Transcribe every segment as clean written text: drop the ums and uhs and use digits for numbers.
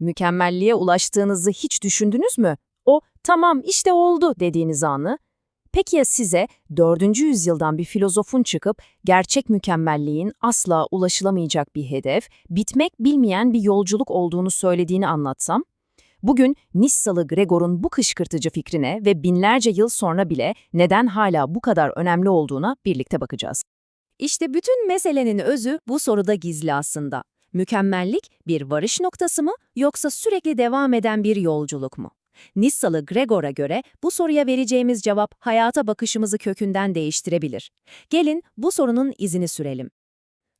Mükemmelliğe ulaştığınızı hiç düşündünüz mü? O, tamam işte oldu dediğiniz anı. Peki ya size 4. yüzyıldan bir filozofun çıkıp gerçek mükemmelliğin asla ulaşılamayacak bir hedef, bitmek bilmeyen bir yolculuk olduğunu söylediğini anlatsam? Bugün Nissalı Gregor'un bu kışkırtıcı fikrine ve binlerce yıl sonra bile neden hala bu kadar önemli olduğuna birlikte bakacağız. İşte bütün meselenin özü bu soruda gizli aslında. Mükemmellik bir varış noktası mı yoksa sürekli devam eden bir yolculuk mu? Nissalı Gregor'a göre bu soruya vereceğimiz cevap hayata bakışımızı kökünden değiştirebilir. Gelin bu sorunun izini sürelim.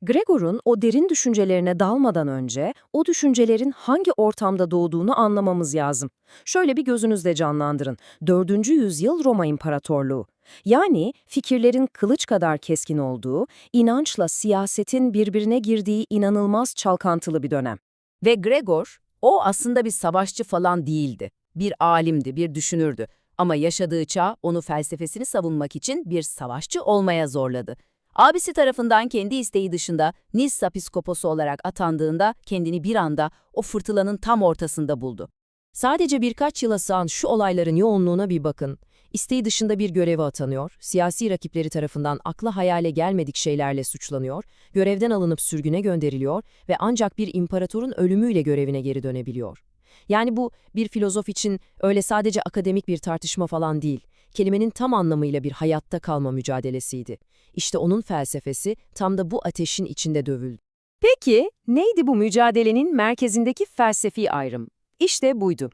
Gregor'un o derin düşüncelerine dalmadan önce o düşüncelerin hangi ortamda doğduğunu anlamamız lazım. Şöyle bir gözünüzde canlandırın. 4. yüzyıl Roma İmparatorluğu. Yani fikirlerin kılıç kadar keskin olduğu, inançla siyasetin birbirine girdiği inanılmaz çalkantılı bir dönem. Ve Gregor, o aslında bir savaşçı falan değildi. Bir alimdi, bir düşünürdü. Ama yaşadığı çağ onu felsefesini savunmak için bir savaşçı olmaya zorladı. Abisi tarafından kendi isteği dışında Nissa piskoposu olarak atandığında kendini bir anda o fırtınanın tam ortasında buldu. Sadece birkaç yıla sığan şu olayların yoğunluğuna bir bakın. İsteği dışında bir göreve atanıyor, siyasi rakipleri tarafından akla hayale gelmedik şeylerle suçlanıyor, görevden alınıp sürgüne gönderiliyor ve ancak bir imparatorun ölümüyle görevine geri dönebiliyor. Yani bu bir filozof için öyle sadece akademik bir tartışma falan değil, kelimenin tam anlamıyla bir hayatta kalma mücadelesiydi. İşte onun felsefesi tam da bu ateşin içinde dövüldü. Peki, neydi bu mücadelenin merkezindeki felsefi ayrım? İşte buydu.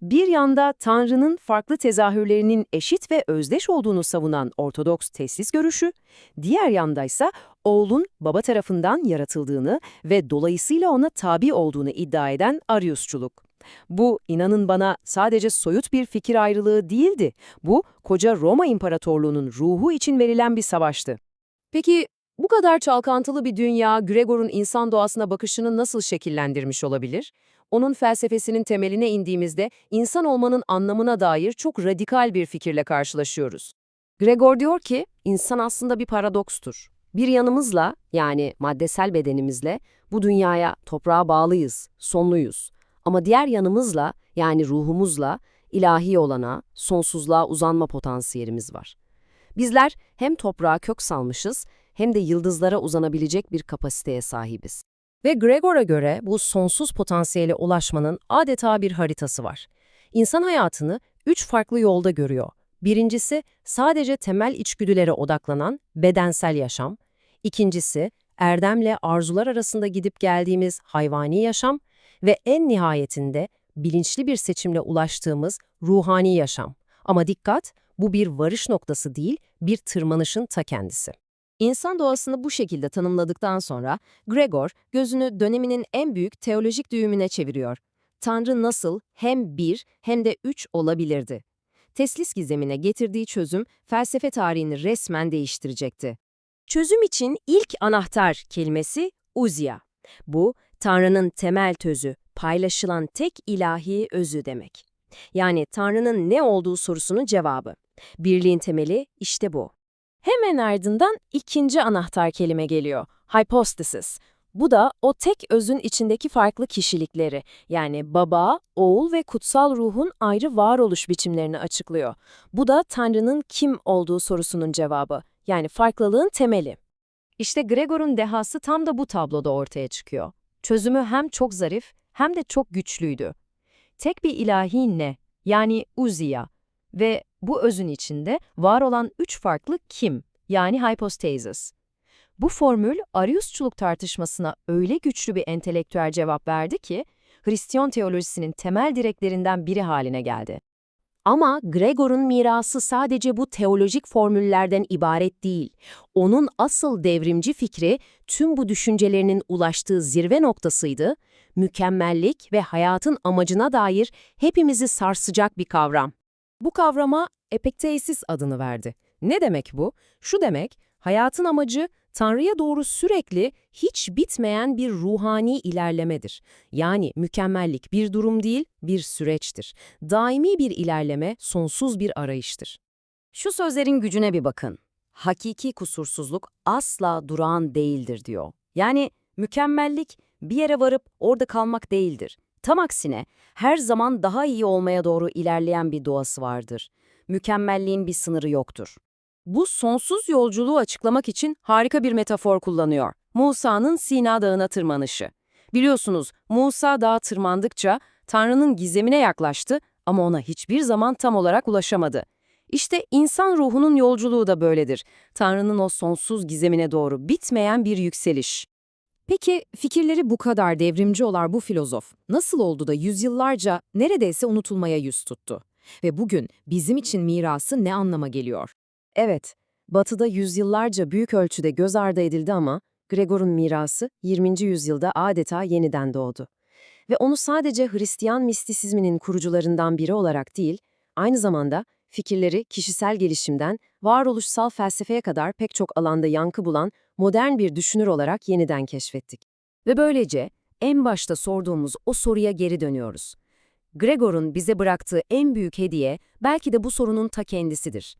Bir yanda Tanrı'nın farklı tezahürlerinin eşit ve özdeş olduğunu savunan Ortodoks teslis görüşü, diğer yandaysa oğlun baba tarafından yaratıldığını ve dolayısıyla ona tabi olduğunu iddia eden Ariusçuluk. Bu, inanın bana, sadece soyut bir fikir ayrılığı değildi. Bu, koca Roma İmparatorluğu'nun ruhu için verilen bir savaştı. Peki, bu kadar çalkantılı bir dünya, Gregor'un insan doğasına bakışını nasıl şekillendirmiş olabilir? Onun felsefesinin temeline indiğimizde, insan olmanın anlamına dair çok radikal bir fikirle karşılaşıyoruz. Gregor diyor ki, insan aslında bir paradokstur. Bir yanımızla, yani maddesel bedenimizle, bu dünyaya, toprağa bağlıyız, sonluyuz. Ama diğer yanımızla, yani ruhumuzla, ilahi olana, sonsuzluğa uzanma potansiyelimiz var. Bizler hem toprağa kök salmışız, hem de yıldızlara uzanabilecek bir kapasiteye sahibiz. Ve Gregor'a göre bu sonsuz potansiyele ulaşmanın adeta bir haritası var. İnsan hayatını 3 farklı yolda görüyor. Birincisi, sadece temel içgüdülere odaklanan bedensel yaşam. İkincisi, erdemle arzular arasında gidip geldiğimiz hayvani yaşam. Ve en nihayetinde, bilinçli bir seçimle ulaştığımız ruhani yaşam. Ama dikkat, bu bir varış noktası değil, bir tırmanışın ta kendisi. İnsan doğasını bu şekilde tanımladıktan sonra Gregor gözünü döneminin en büyük teolojik düğümüne çeviriyor. Tanrı nasıl hem bir hem de üç olabilirdi? Teslis gizemine getirdiği çözüm felsefe tarihini resmen değiştirecekti. Çözüm için ilk anahtar kelimesi ousia. Bu, Tanrı'nın temel tözü, paylaşılan tek ilahi özü demek. Yani Tanrı'nın ne olduğu sorusunun cevabı. Birliğin temeli işte bu. Hemen ardından ikinci anahtar kelime geliyor, hypostasis. Bu da o tek özün içindeki farklı kişilikleri, yani baba, oğul ve kutsal ruhun ayrı varoluş biçimlerini açıklıyor. Bu da Tanrı'nın kim olduğu sorusunun cevabı, yani farklılığın temeli. İşte Gregor'un dehası tam da bu tabloda ortaya çıkıyor. Çözümü hem çok zarif hem de çok güçlüydü. Tek bir ilahi ne, yani ousia ve bu özün içinde var olan 3 farklı kim, yani hypostasis. Bu formül Ariusçuluk tartışmasına öyle güçlü bir entelektüel cevap verdi ki, Hristiyan teolojisinin temel direklerinden biri haline geldi. Ama Gregor'un mirası sadece bu teolojik formüllerden ibaret değil. Onun asıl devrimci fikri tüm bu düşüncelerinin ulaştığı zirve noktasıydı, mükemmellik ve hayatın amacına dair hepimizi sarsacak bir kavram. Bu kavrama epiktesis adını verdi. Ne demek bu? Şu demek, hayatın amacı Tanrı'ya doğru sürekli, hiç bitmeyen bir ruhani ilerlemedir. Yani mükemmellik bir durum değil, bir süreçtir. Daimi bir ilerleme, sonsuz bir arayıştır. Şu sözlerin gücüne bir bakın. Hakiki kusursuzluk asla durağan değildir diyor. Yani mükemmellik bir yere varıp orada kalmak değildir. Tam aksine her zaman daha iyi olmaya doğru ilerleyen bir doğası vardır. Mükemmelliğin bir sınırı yoktur. Bu sonsuz yolculuğu açıklamak için harika bir metafor kullanıyor. Musa'nın Sina Dağı'na tırmanışı. Biliyorsunuz, Musa dağa tırmandıkça Tanrı'nın gizemine yaklaştı ama ona hiçbir zaman tam olarak ulaşamadı. İşte insan ruhunun yolculuğu da böyledir. Tanrı'nın o sonsuz gizemine doğru bitmeyen bir yükseliş. Peki fikirleri bu kadar devrimci olan bu filozof nasıl oldu da yüzyıllarca neredeyse unutulmaya yüz tuttu? Ve bugün bizim için mirası ne anlama geliyor? Evet, Batı'da yüzyıllarca büyük ölçüde göz ardı edildi ama Gregor'un mirası 20. yüzyılda adeta yeniden doğdu. Ve onu sadece Hristiyan mistisizminin kurucularından biri olarak değil, aynı zamanda fikirleri kişisel gelişimden varoluşsal felsefeye kadar pek çok alanda yankı bulan modern bir düşünür olarak yeniden keşfettik. Ve böylece en başta sorduğumuz o soruya geri dönüyoruz. Gregor'un bize bıraktığı en büyük hediye belki de bu sorunun ta kendisidir.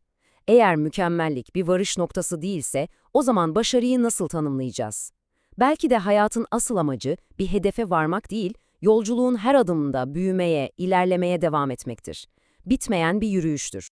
Eğer mükemmellik bir varış noktası değilse, o zaman başarıyı nasıl tanımlayacağız? Belki de hayatın asıl amacı bir hedefe varmak değil, yolculuğun her adımında büyümeye, ilerlemeye devam etmektir. Bitmeyen bir yürüyüştür.